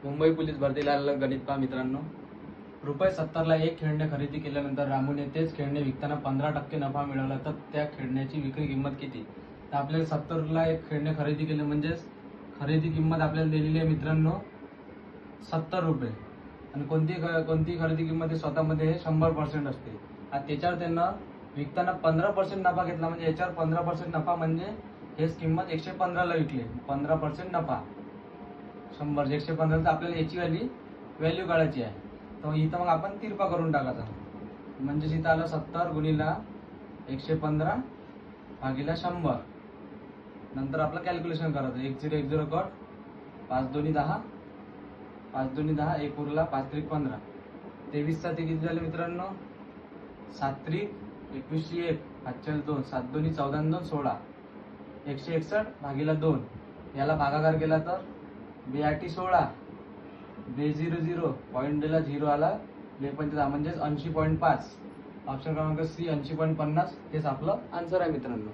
Mumbai police भरतीला आलेलं गणित पहा मित्रांनो. ₹70ला एक खेळणे खरेदी केल्यानंतर रामूने तेच खेळणे विकताना 15% नफा मिळवला तर त्या खेळण्याची विक्री किंमत किती? तर आपल्याला 70ला एक खेळणे खरेदी केले म्हणजेच खरेदी किंमत आपल्याला दिलेली आहे मित्रांनो ₹70. आणि कोणती खरेदी किंमत स्वतःमध्ये 100% असते. आणि त्याच्यावर त्यांना विकताना 15% नफा घेतला म्हणजे याच्यावर 15% नफा म्हणजे हेच किंमत 115ला विकले. 15% नफा 100 115 तर आपल्याला याची व्हॅल्यू काढायची आहे. तर इथं मग आपण तिरपा करून टाकायचा म्हणजे इथं आलं 70 गुणिला 115 भागिला 100. नंतर आपलं कॅल्क्युलेशन करायचं 1010 कट 5 दोन्ही 10 5 दोन्ही 10 एक उरला 5 त्रिक 15 23 चा ते किती झाले मित्रांनो 7 त्रिक 21 1 5 2 7 दोन्ही 14 2 16 161 भागिला 2 याला भागाकार केला तर 82 16 200 पॉईंट दिला 0 आला 2.10 म्हणजेच 80.5. ऑप्शन क्रमांक सी 80.50 हेच आपलं आन्सर आहे मित्रांनो.